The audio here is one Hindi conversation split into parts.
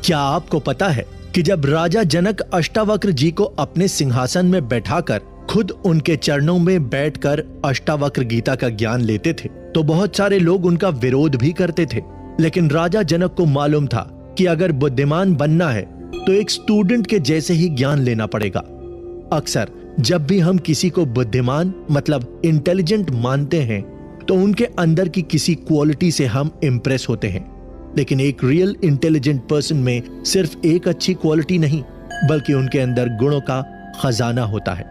क्या आपको पता है कि जब राजा जनक अष्टावक्र जी को अपने सिंहासन में बैठाकर खुद उनके चरणों में बैठकर अष्टावक्र गीता का ज्ञान लेते थे तो बहुत सारे लोग उनका विरोध भी करते थे। लेकिन राजा जनक को मालूम था कि अगर बुद्धिमान बनना है तो एक स्टूडेंट के जैसे ही ज्ञान लेना पड़ेगा। अक्सर जब भी हम किसी को बुद्धिमान मतलब इंटेलिजेंट मानते हैं तो उनके अंदर की किसी क्वालिटी से हम इंप्रेस होते हैं। लेकिन एक रियल इंटेलिजेंट पर्सन में सिर्फ एक अच्छी क्वालिटी नहीं बल्कि उनके अंदर गुणों का खजाना होता है।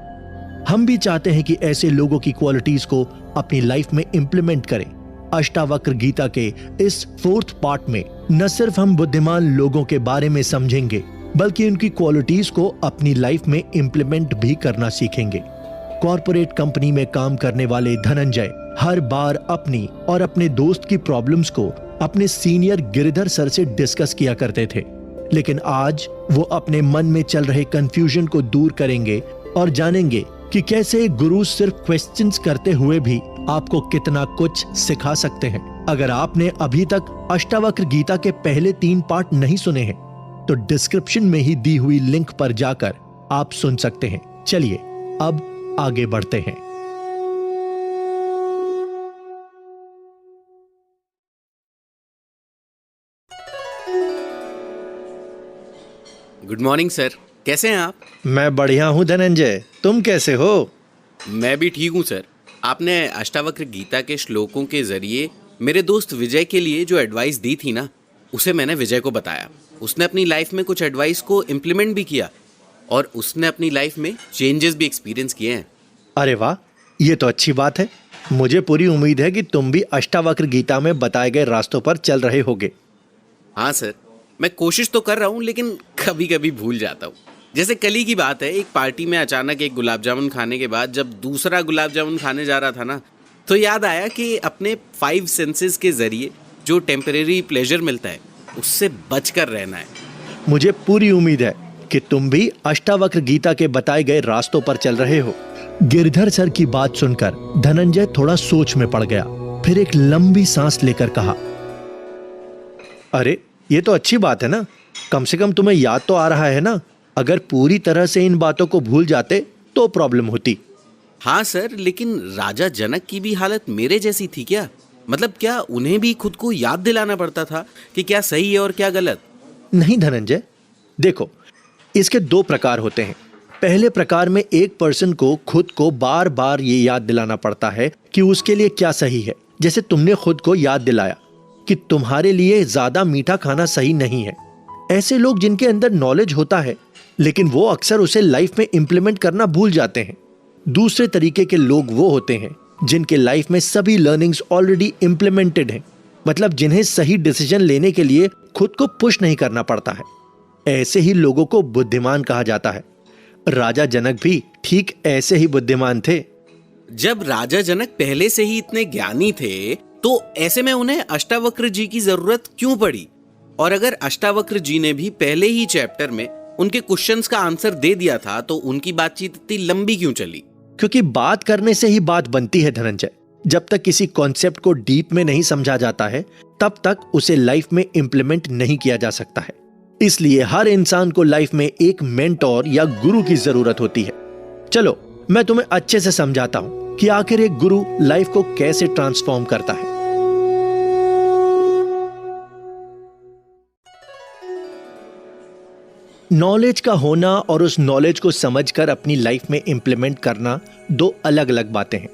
हम भी चाहते हैं कि ऐसे लोगों की क्वालिटीज को अपनी लाइफ में इंप्लीमेंट करें। अष्टावक्र गीता के इस 4th पार्ट में न सिर्फ हम बुद्धिमान लोगों के बारे में समझेंगे बल्कि उनकी क्वालिटीज को अपनी लाइफ में इंप्लीमेंट भी करना सीखेंगे। कॉर्पोरेट कंपनी में काम करने वाले धनंजय हर बार अपनी और अपने दोस्त की प्रॉब्लम्स को अपने सीनियर गिरिधर सर से डिस्कस किया करते थे। लेकिन आज वो अपने मन में चल रहे कंफ्यूजन को दूर करेंगे और जानेंगे कि कैसे गुरु सिर्फ क्वेश्चंस करते हुए भी आपको कितना कुछ सिखा सकते हैं। अगर आपने अभी तक अष्टावक्र गीता के पहले 3 पार्ट नहीं सुने हैं तो डिस्क्रिप्शन में ही दी हुई लिंक पर जाकर आप सुन सकते हैं। चलिए अब आगे बढ़ते हैं। गुड मॉर्निंग सर, कैसे हैं आप? मैं बढ़िया हूँ धनंजय, तुम कैसे हो? मैं भी ठीक हूँ सर। आपने अष्टावक्र गीता के श्लोकों के जरिए मेरे दोस्त विजय के लिए जो एडवाइस दी थी ना, उसे मैंने विजय को बताया। उसने अपनी लाइफ में कुछ एडवाइस को इम्प्लीमेंट भी किया और उसने अपनी लाइफ में चेंजेस भी एक्सपीरियंस किए हैं। अरे वाह, ये तो अच्छी बात है। मुझे पूरी उम्मीद है कि तुम भी अष्टावक्र गीता में बताए गए रास्तों पर चल रहे होगे। हाँ सर, मैं कोशिश तो कर रहा हूँ लेकिन कभी कभी भूल जाता हूँ। जैसे कल ही की बात है, एक पार्टी में अचानक एक गुलाब जामुन खाने के बाद जब दूसरा गुलाब जामुन खाने जा रहा था ना, तो याद आया कि अपने 5 सेंसेस के जरिए जो टेम्परेरी प्लेजर मिलता है उससे बचकर रहना है। मुझे पूरी उम्मीद है कि तुम भी अष्टावक्र गीता के बताए गए रास्तों पर चल रहे हो। गिरधर सर की बात सुनकर धनंजय थोड़ा सोच में पड़ गया। फिर एक लंबी सांस लेकर कहा, अरे ये तो अच्छी बात है ना, कम से कम तुम्हें याद तो आ रहा है ना। अगर पूरी तरह से इन बातों को भूल जाते तो प्रॉब्लम होती। हाँ सर, लेकिन राजा जनक की भी हालत मेरे जैसी थी क्या? मतलब क्या उन्हें भी खुद को याद दिलाना पड़ता था कि क्या सही है और क्या गलत? नहीं धनंजय, देखो इसके 2 प्रकार होते हैं। पहले प्रकार में एक पर्सन को खुद को बार बार ये याद दिलाना पड़ता है कि उसके लिए क्या सही है। जैसे तुमने खुद को याद दिलाया कि तुम्हारे लिए ज्यादा मीठा खाना सही नहीं है। ऐसे लोग जिनके अंदर नॉलेज होता है लेकिन वो अक्सर उसे लाइफ में इंप्लीमेंट करना भूल जाते हैं। दूसरे तरीके के लोग वो होते हैं जिनके लाइफ में सभी लर्निंग्स ऑलरेडी इंप्लीमेंटेड हैं, मतलब जिन्हें सही डिसीजन लेने के लिए खुद को पुश नहीं करना पड़ता है। ऐसे ही लोगों को बुद्धिमान कहा जाता है। राजा जनक भी ठीक ऐसे ही बुद्धिमान थे। जब राजा जनक पहले से ही इतने ज्ञानी थे तो ऐसे में उन्हें अष्टावक्र जी की जरूरत क्यों पड़ी? और अगर अष्टावक्र जी ने भी पहले ही चैप्टर में उनके क्वेश्चंस का आंसर दे दिया था तो उनकी बातचीत इतनी लंबी क्यों चली? क्योंकि बात करने से ही बात बनती है धनंजय। जब तक किसी कॉन्सेप्ट को डीप में नहीं समझा जाता है तब तक उसे लाइफ में इंप्लीमेंट नहीं किया जा सकता है। इसलिए हर इंसान को लाइफ में एक मेंटोर या गुरु की जरूरत होती है। चलो मैं तुम्हें अच्छे से समझाता हूं कि आखिर एक गुरु लाइफ को कैसे ट्रांसफॉर्म करता है। नॉलेज का होना और उस नॉलेज को समझकर अपनी लाइफ में इंप्लीमेंट करना 2 अलग अलग बातें हैं।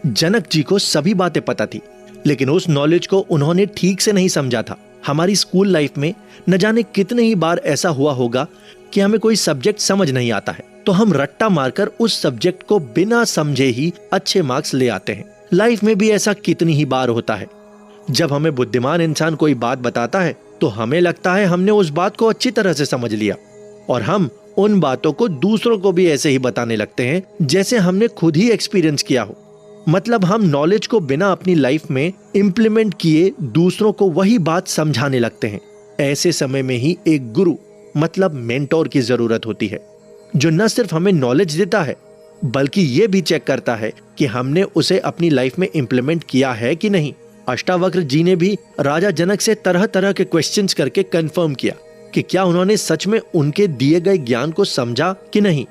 जनक जी को सभी बातें पता थी लेकिन उस नॉलेज को उन्होंने ठीक से नहीं समझा था। हमारी स्कूल लाइफ में न जाने कितने ही बार ऐसा हुआ होगा कि हमें कोई सब्जेक्ट समझ नहीं आता है तो हम रट्टा मारकर उस सब्जेक्ट को बिना समझे ही अच्छे मार्क्स ले आते हैं। लाइफ में भी ऐसा कितनी ही बार होता है। जब हमें बुद्धिमान इंसान कोई बात बताता है तो हमें लगता है हमने उस बात को अच्छी तरह से समझ लिया और हम उन बातों को दूसरों को भी ऐसे ही बताने लगते हैं जैसे हमने खुद ही एक्सपीरियंस किया हो। मतलब हम नॉलेज को बिना अपनी लाइफ में इंप्लीमेंट किए दूसरों को वही बात समझाने लगते हैं। ऐसे समय में ही एक गुरु मतलब मेंटोर की जरूरत होती है जो न सिर्फ हमें नॉलेज देता है बल्कि ये भी चेक करता है कि हमने उसे अपनी लाइफ में इंप्लीमेंट किया है कि नहीं। अष्टावक्र जी ने भी राजा जनक से तरह तरह के क्वेश्चंस करके कंफर्म किया कि क्या उन्होंने सच में उनके दिए गए ज्ञान को समझा कि नहीं।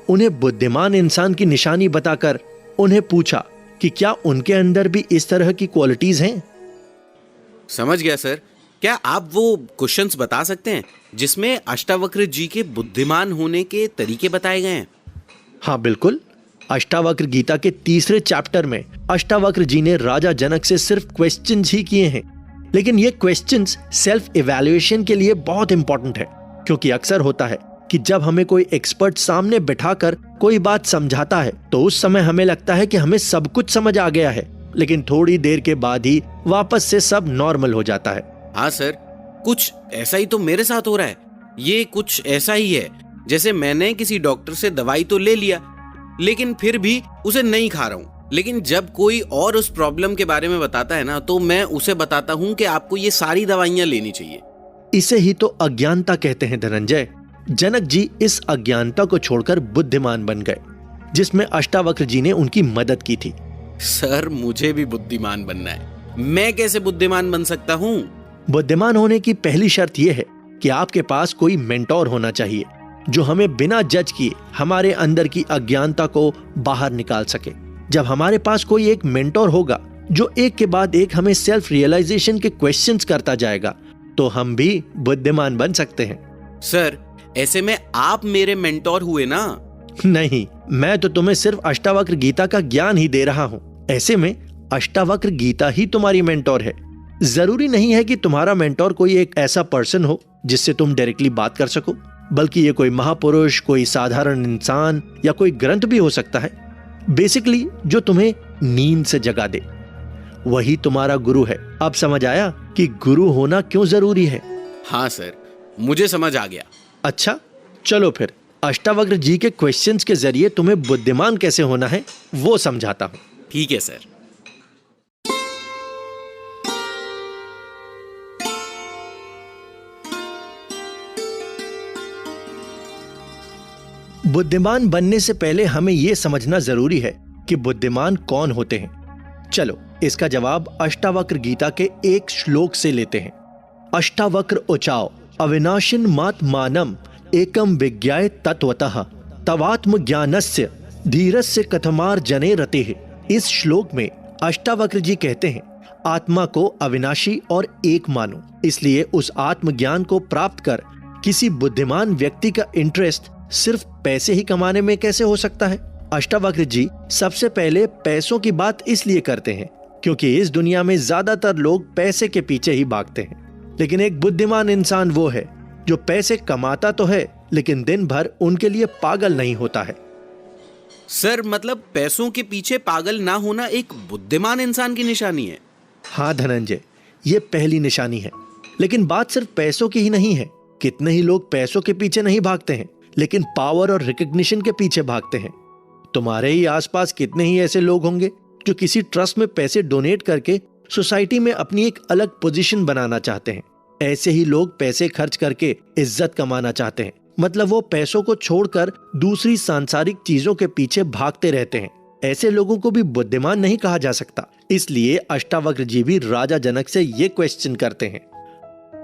उन्हें बुद्धिमान इंसान की निशानी बताकर उन्हें पूछा कि क्या उनके अंदर भी इस तरह की क्वालिटीज हैं। समझ गया सर। क्या आप वो क्वेश्चंस बता सकते हैं जिसमें अष्टावक्र जी के बुद्धिमान होने के तरीके बताए गए हैं? हाँ बिल्कुल। अष्टावक्र गीता के 3रे चैप्टर में अष्टावक्र जी ने राजा जनक से सिर्फ क्वेश्चंस ही किए हैं, लेकिन ये क्वेश्चंस सेल्फ इवैल्यूएशन के लिए बहुत इंपॉर्टेंट है, क्योंकि अक्सर होता है कि जब हमें कोई एक्सपर्ट सामने बिठाकर कोई बात समझाता है तो उस समय हमें लगता है कि हमें सब कुछ समझ आ गया है, लेकिन थोड़ी देर के बाद ही वापस से सब नॉर्मल हो जाता है। हाँ सर, कुछ ऐसा ही तो मेरे साथ हो रहा है। ये कुछ ऐसा ही है जैसे मैंने किसी डॉक्टर से दवाई तो ले लिया, लेकिन फिर भी उसे नहीं खा रहा हूँ। लेकिन जब कोई और उस प्रॉब्लम के बारे में बताता है ना, तो मैं उसे बताता हूँ कि आपको ये सारी दवाइयाँ लेनी चाहिए। इसे ही तो अज्ञानता कहते हैं धनंजय। जनक जी इस अज्ञानता को छोड़कर बुद्धिमान बन गए, जिसमें अष्टावक्र जी ने उनकी मदद की थी। सर, मुझे भी बुद्धिमान बनना है। मैं कैसे बुद्धिमान बन सकता हूँ? बुद्धिमान होने की पहली शर्त यह है कि आपके पास कोई मेंटोर होना चाहिए जो हमें बिना जज किए हमारे अंदर की अज्ञानता को बाहर निकाल सके। जब हमारे पास कोई एक मेंटोर होगा जो एक के बाद एक हमें सेल्फ रियलाइजेशन के क्वेश्चंस करता जाएगा, तो हम भी बुद्धिमान बन सकते हैं। सर, ऐसे में आप मेरे मेंटोर हुए ना? नहीं, मैं तो तुम्हें सिर्फ अष्टावक्र गीता का ज्ञान ही दे रहा हूँ। ऐसे में अष्टावक्र गीता ही तुम्हारी मेंटोर है। जरूरी नहीं है कि तुम्हारा मेंटोर कोई एक ऐसा पर्सन हो जिससे तुम डायरेक्टली बात कर सको, बल्कि ये कोई महापुरुष, कोई साधारण इंसान या कोई ग्रंथ भी हो सकता है। बेसिकली जो तुम्हें नींद से जगा दे, वही तुम्हारा गुरु है। अब समझ आया कि गुरु होना क्यों जरूरी है? हाँ सर, मुझे समझ आ गया। अच्छा, चलो फिर अष्टावक्र जी के क्वेश्चंस के जरिए तुम्हें बुद्धिमान कैसे होना है वो समझाता हूं। ठीक है सर। बुद्धिमान बनने से पहले हमें यह समझना जरूरी है कि बुद्धिमान कौन होते हैं। चलो इसका जवाब अष्टावक्र गीता के एक श्लोक से लेते हैं। अष्टावक्र उचाओ अविनाशिन मात्मानम एकम विज्ञाय तत्वतः तवात्म ज्ञानस्य धीरस्य कथमार जने रते। इस श्लोक में अष्टावक्र जी कहते हैं, आत्मा को अविनाशी और एक मानो, इसलिए उस आत्मज्ञान को प्राप्त कर किसी बुद्धिमान व्यक्ति का इंटरेस्ट सिर्फ पैसे ही कमाने में कैसे हो सकता है। अष्टावक्र जी सबसे पहले पैसों की बात इसलिए करते हैं क्योंकि इस दुनिया में ज्यादातर लोग पैसे के पीछे ही भागते हैं, लेकिन एक बुद्धिमान इंसान वो है जो पैसे कमाता तो है लेकिन दिन भर उनके लिए पागल नहीं होता है। सर, मतलब पैसों के पीछे पागल ना होना एक बुद्धिमान इंसान की निशानी है? हाँ धनंजय, ये पहली निशानी है। लेकिन बात सिर्फ पैसों की ही नहीं है। कितने ही लोग पैसों के पीछे नहीं भागते हैं, लेकिन पावर और रिकग्निशन के पीछे भागते हैं। तुम्हारे ही आसपास कितने ही ऐसे लोग होंगे जो किसी ट्रस्ट में पैसे डोनेट करके सोसाइटी में अपनी एक अलग पोजीशन बनाना चाहते हैं। ऐसे ही लोग पैसे खर्च करके इज्जत कमाना चाहते हैं, मतलब वो पैसों को छोड़कर दूसरी सांसारिक चीजों के पीछे भागते रहते हैं। ऐसे लोगों को भी बुद्धिमान नहीं कहा जा सकता। इसलिए अष्टावक्र जी भी राजा जनक से ये क्वेश्चन करते हैं।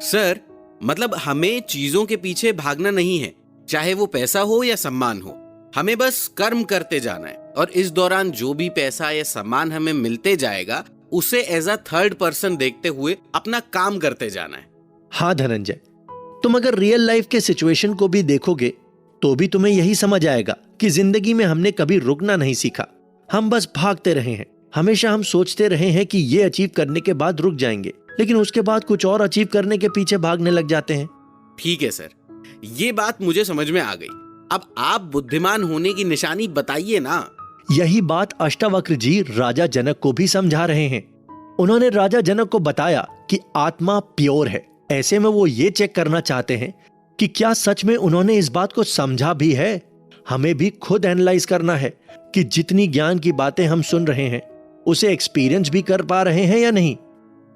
सर, मतलब हमें चीजों के पीछे भागना नहीं है, चाहे वो पैसा हो या सम्मान हो। हमें बस कर्म करते जाना है और इस दौरान जो भी पैसा या सम्मान हमें मिलते जाएगा उसे एज अ थर्ड पर्सन देखते हुए अपना काम करते जाना है। हाँ धनंजय, तुम अगर रियल लाइफ के सिचुएशन को भी देखोगे तो भी तुम्हें यही समझ आएगा कि जिंदगी में हमने कभी रुकना नहीं सीखा। हम बस भागते रहे हैं। हमेशा हम सोचते रहे हैं कि ये अचीव करने के बाद रुक जाएंगे, लेकिन उसके बाद कुछ और अचीव करने के पीछे भागने लग जाते हैं। ठीक है सर, ये बात मुझे समझ में आ गई। अब आप बुद्धिमान होने की निशानी बताइए ना। यही बात अष्टावक्र जी राजा जनक को भी समझा रहे हैं। उन्होंने राजा जनक को बताया कि आत्मा प्योर है। ऐसे में वो ये चेक करना चाहते हैं कि क्या सच में उन्होंने इस बात को समझा भी है। हमें भी खुद एनालाइज करना है कि जितनी ज्ञान की बातें हम सुन रहे हैं उसे एक्सपीरियंस भी कर पा रहे हैं या नहीं।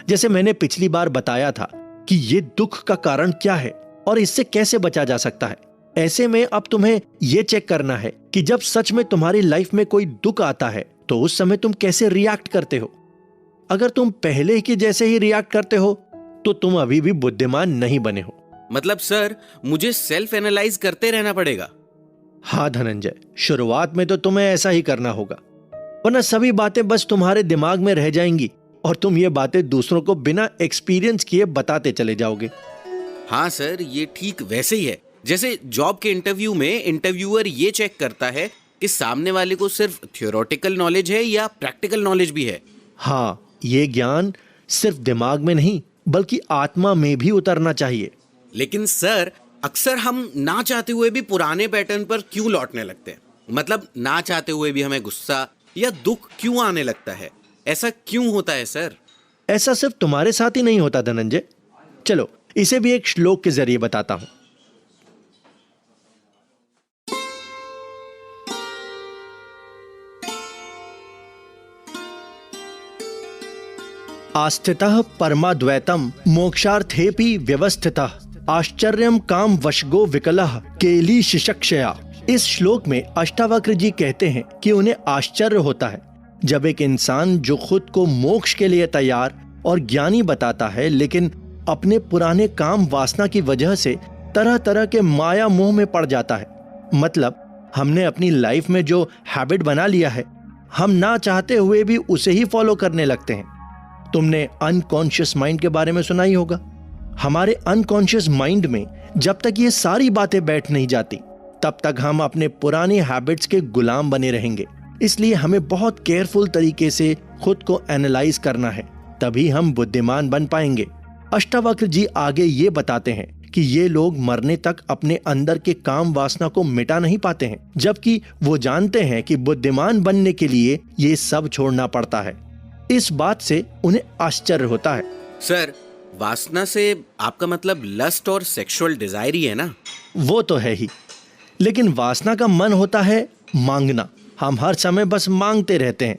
जैसे मैंने पिछली बार बताया था कि ये दुख का कारण क्या है और इससे कैसे बचा जा सकता है। ऐसे में अब तुम्हें यह चेक करना है कि जब सच में तुम्हारी लाइफ में कोई दुख आता है तो उस समय तुम कैसे रिएक्ट करते हो। अगर तुम पहले के जैसे ही रिएक्ट करते हो तो तुम अभी भी बुद्धिमान नहीं बने हो। मतलब सर मुझे सेल्फ एनालाइज करते रहना पड़ेगा? हाँ धनंजय, शुरुआत में तो तुम्हें ऐसा ही करना होगा, वरना सभी बातें बस तुम्हारे दिमाग में रह जाएंगी और तुम ये बातें दूसरों को बिना एक्सपीरियंस किए बताते चले जाओगे। हाँ सर, ये ठीक वैसे ही है जैसे जॉब के इंटरव्यू में इंटरव्यूअर ये चेक करता है कि सामने वाले को सिर्फ थ्योरेटिकल नॉलेज है या प्रैक्टिकल नॉलेज भी है। हाँ, ये ज्ञान सिर्फ दिमाग में नहीं बल्कि आत्मा में भी उतरना चाहिए। लेकिन सर अक्सर हम ना चाहते हुए भी पुराने पैटर्न पर क्यों लौटने लगते हैं? मतलब ना चाहते हुए भी हमें गुस्सा या दुख क्यों आने लगता है? ऐसा क्यों होता है सर? ऐसा सिर्फ तुम्हारे साथ ही नहीं होता धनंजय। चलो इसे भी एक श्लोक के जरिए बताता हूं। आस्थितः परमाद्वैतम मोक्षार्थेपि व्यवस्थितः आश्चर्यम काम वशगो विकलः केली शिशक्षया। इस श्लोक में अष्टावक्र जी कहते हैं कि उन्हें आश्चर्य होता है जब एक इंसान जो खुद को मोक्ष के लिए तैयार और ज्ञानी बताता है लेकिन अपने पुराने काम वासना की वजह से तरह तरह के माया मोह में पड़ जाता है। मतलब हमने अपनी लाइफ में जो हैबिट बना लिया है, हम ना चाहते हुए भी उसे ही फॉलो करने लगते हैं। तुमने अनकॉन्शियस माइंड के बारे में सुना ही होगा। हमारे अनकॉन्शियस माइंड में जब तक ये सारी बातें बैठ नहीं जाती तब तक हम अपने पुरानी हैबिट्स के गुलाम बने रहेंगे। इसलिए हमें बहुत केयरफुल तरीके से खुद को एनालाइज करना है, तभी हम बुद्धिमान बन पाएंगे। अष्टावक्र जी आगे ये बताते हैं कि ये लोग मरने तक अपने अंदर के काम वासना को मिटा नहीं पाते हैं, जबकि वो जानते हैं कि बुद्धिमान बनने के लिए ये सब छोड़ना पड़ता है। इस बात से उन्हें आश्चर्य होता है। सर वासना से आपका मतलब लस्ट और सेक्सुअल डिजायर ही है ना? वो तो है ही, लेकिन वासना का मन होता है मांगना। हम हर समय बस मांगते रहते हैं।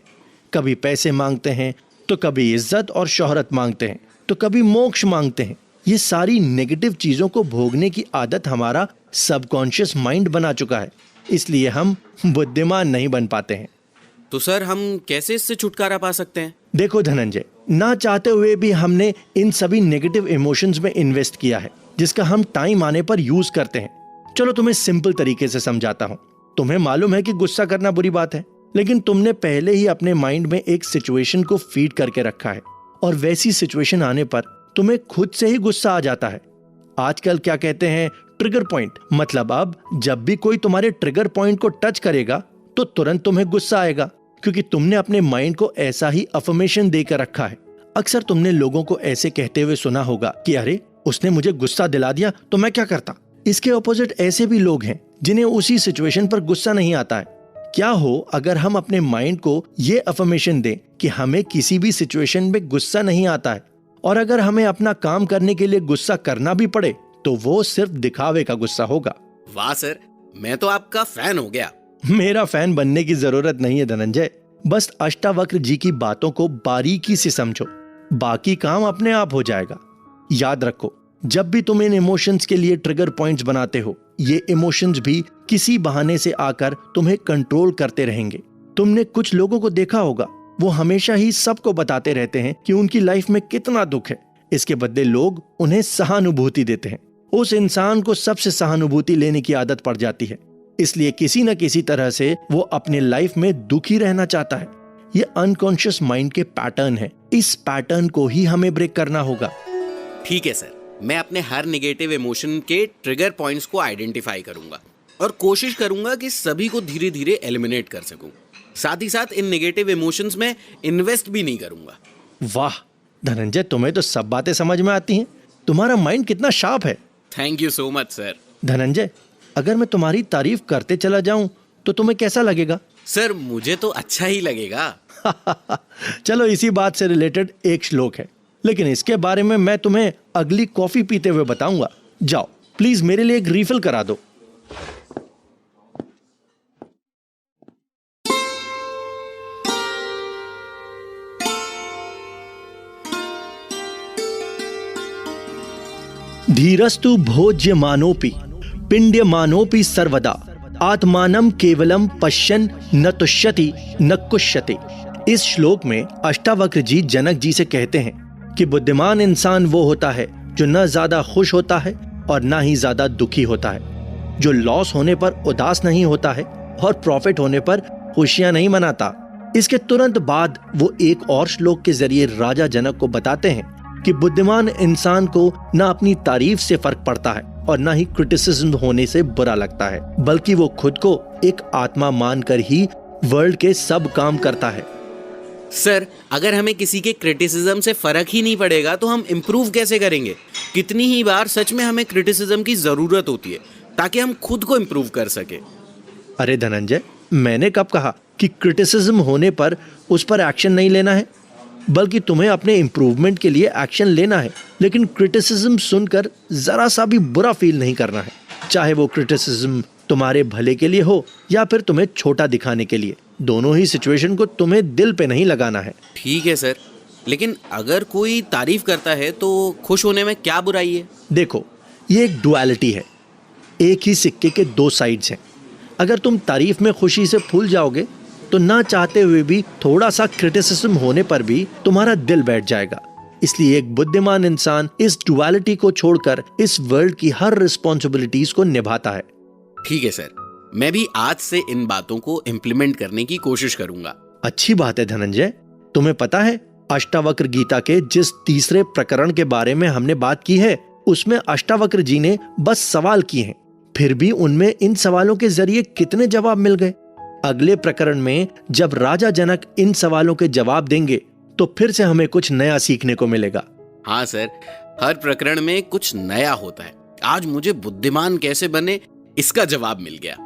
कभी पैसे मांगते हैं तो कभी इज्जत और शोहरत मांगते हैं तो कभी मोक्ष मांगते हैं। ये सारी नेगेटिव चीजों को भोगने की आदत हमारा सबकॉन्शियस माइंड बना चुका है, इसलिए हम बुद्धिमान नहीं बन पाते हैं। तो सर हम कैसे इससे छुटकारा पा सकते हैं? देखो धनंजय, ना चाहते हुए भी हमने इन सभी नेगेटिव इमोशंस में इन्वेस्ट किया है जिसका हम टाइम आने पर यूज करते हैं। चलो तुम्हें सिंपल तरीके से समझाता हूँ। तुम्हें मालूम है कि गुस्सा करना बुरी बात है, लेकिन तुमने पहले ही अपने माइंड में एक सिचुएशन को फीड करके रखा है और वैसी सिचुएशन आने पर तुम्हें खुद से ही गुस्सा आ जाता है। आजकल क्या कहते हैं, ट्रिगर पॉइंट। मतलब अब जब भी कोई तुम्हारे ट्रिगर पॉइंट को टच करेगा तो तुरंत तुम्हें गुस्सा आएगा, क्योंकि तुमने अपने माइंड को ऐसा ही अफर्मेशन देकर रखा है। अक्सर तुमने लोगों को ऐसे कहते हुए सुना होगा कि अरे उसने मुझे गुस्सा दिला दिया तो मैं क्या करता। इसके ऑपोजिट ऐसे भी लोग हैं जिन्हें उसी सिचुएशन पर गुस्सा नहीं आता है। क्या हो अगर हम अपने माइंड को ये अफर्मेशन दें कि हमें किसी भी सिचुएशन में गुस्सा नहीं आता है, और अगर हमें अपना काम करने के लिए गुस्सा करना भी पड़े तो वो सिर्फ दिखावे का गुस्सा होगा। वाह सर, मैं तो आपका फैन हो गया। मेरा फैन बनने की जरूरत नहीं है धनंजय, बस अष्टावक्र जी की बातों को बारीकी से समझो, बाकी काम अपने आप हो जाएगा। याद रखो, जब भी तुम इन इमोशंस के लिए ट्रिगर पॉइंट्स बनाते हो, ये इमोशंस भी किसी बहाने से आकर तुम्हें कंट्रोल करते रहेंगे। तुमने कुछ लोगों को देखा होगा, वो हमेशा ही सबको बताते रहते हैं कि उनकी लाइफ में कितना दुख है। इसके बदले लोग उन्हें सहानुभूति देते हैं। उस इंसान को सबसे सहानुभूति लेने की आदत पड़ जाती है, इसलिए किसी न किसी तरह से वो अपने लाइफ में दुखी रहना चाहता है। ये अनकॉन्शियस माइंड के पैटर्न है। इस पैटर्न को ही हमें ब्रेक करना होगा। ठीक है सर, मैं अपने हर नेगेटिव इमोशन के ट्रिगर पॉइंट्स को आइडेंटिफाई करूंगा और कोशिश करूंगा कि सभी को धीरे धीरे एलिमिनेट कर सकूं। साथ ही साथ इन नेगेटिव इमोशंस में इन्वेस्ट भी नहीं करूंगा। वाह धनंजय, तुम्हें तो सब बातें समझ में आती हैं। तुम्हारा माइंड कितना शार्प है। Thank you so much sir. Dhananjay, अगर मैं तुम्हारी तारीफ करते चला जाऊं तो तुम्हें कैसा लगेगा? सर मुझे तो अच्छा ही लगेगा। चलो इसी बात से रिलेटेड एक श्लोक है, लेकिन इसके बारे में मैं तुम्हें अगली कॉफी पीते हुए बताऊंगा। जाओ प्लीज मेरे लिए एक रीफिल करा दो। धीरस्तु भोज्यमानोपि पिंड्यमानोपि सर्वदा आत्मानं केवलम पश्यन् न तुष्यति न कुष्यति। इस श्लोक में अष्टावक्र जी जनक जी से कहते हैं कि बुद्धिमान इंसान वो होता है जो न ज्यादा खुश होता है और ना ही ज्यादा दुखी होता है, जो लॉस होने पर उदास नहीं होता है और प्रॉफिट होने पर खुशियां नहीं मनाता। इसके तुरंत बाद वो एक और श्लोक के जरिए राजा जनक को बताते हैं कि बुद्धिमान इंसान को ना अपनी तारीफ से फर्क पड़ता है और ना ही क्रिटिसिज्म होने से बुरा लगता है, बल्कि वो खुद को एक आत्मा मानकर ही वर्ल्ड के सब काम करता है। सर, अगर हमें किसी के क्रिटिसिज्म से फर्क ही नहीं पड़ेगा तो हम इम्प्रूव कैसे करेंगे? कितनी ही बार सच में हमें क्रिटिसिज्म की जरूरत होती है ताकि हम खुद को इम्प्रूव कर सके। अरे धनंजय, मैंने कब कहा कि क्रिटिसिज्म होने पर उस पर एक्शन नहीं लेना है, बल्कि तुम्हें अपने इम्प्रूवमेंट के लिए एक्शन लेना है, लेकिन क्रिटिसिज्म सुनकर जरा सा भी बुरा फील नहीं करना है, चाहे वो क्रिटिसिज्म तुम्हारे भले के लिए हो या फिर तुम्हें छोटा दिखाने के लिए। दोनों ही सिचुएशन को तुम्हें दिल पे नहीं लगाना है। ठीक है सर, लेकिन अगर कोई तारीफ करता है तो खुश होने में क्या बुराई है? देखो, ये एक डुअलिटी है, एक ही सिक्के के दो साइड्स हैं। अगर तुम तारीफ में खुशी से फूल जाओगे तो ना चाहते हुए भी थोड़ा सा क्रिटिसिज्म होने पर भी तुम्हारा दिल बैठ जाएगा। इसलिए एक बुद्धिमान इंसान इस डुअलिटी को छोड़कर इस वर्ल्ड की हर रिस्पॉन्सिबिलिटीज को निभाता है। ठीक है सर, मैं भी आज से इन बातों को इम्प्लीमेंट करने की कोशिश करूंगा। अच्छी बात है धनंजय। तुम्हें पता है, अष्टावक्र गीता के जिस तीसरे प्रकरण के बारे में हमने बात की है, उसमें अष्टावक्र जी ने बस सवाल किए हैं, फिर भी उनमें इन सवालों के जरिए कितने जवाब मिल गए। अगले प्रकरण में जब राजा जनक इन सवालों के जवाब देंगे तो फिर से हमें कुछ नया सीखने को मिलेगा। हाँ सर, हर प्रकरण में कुछ नया होता है। आज मुझे बुद्धिमान कैसे बने इसका जवाब मिल गया।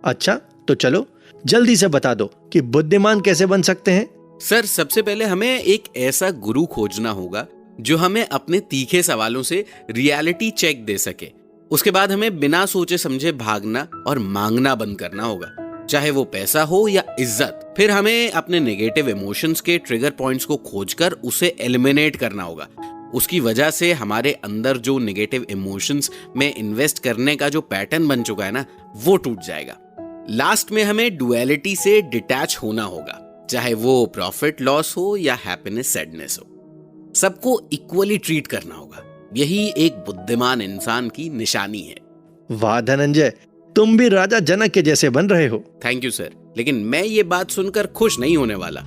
अच्छा, तो चलो जल्दी से बता दो कि बुद्धिमान कैसे बन सकते हैं। सर, सबसे पहले हमें एक ऐसा गुरु खोजना होगा जो हमें अपने तीखे सवालों से रियलिटी चेक दे सके। उसके बाद हमें बिना सोचे समझे भागना और मांगना बंद करना होगा, चाहे वो पैसा हो या इज्जत। फिर हमें अपने नेगेटिव इमोशंस के ट्रिगर पॉइंट्स को खोजकर उसे एलिमिनेट करना होगा। उसकी वजह से हमारे अंदर जो नेगेटिव इमोशंस में इन्वेस्ट करने का जो पैटर्न बन चुका है ना, वो टूट जाएगा। लास्ट में हमें डुअलिटी से डिटैच होना होगा, चाहे वो प्रॉफिट लॉस हो या हैप्पीनेस सैडनेस हो। सबको इक्वली ट्रीट करना होगा। यही एक बुद्धिमान इंसान की निशानी है। वाह धनंजय, तुम भी राजा जनक के जैसे बन रहे हो। थैंक यू सर, लेकिन मैं ये बात सुनकर खुश नहीं होने वाला।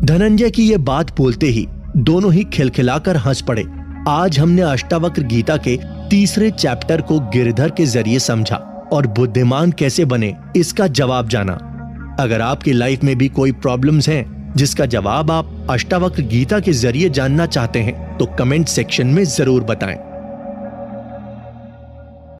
धनंजय की ये बात बोलते ही दोनों ही खिलखिलाकर हंस पड़े। आज हमने अष्टावक्र गीता के तीसरे चैप्टर को गिरधर के जरिए समझा और बुद्धिमान कैसे बने इसका जवाब जाना। अगर आपकी लाइफ में भी कोई प्रॉब्लम्स हैं जिसका जवाब आप अष्टावक्र गीता के जरिए जानना चाहते हैं तो कमेंट सेक्शन में जरूर बताएं।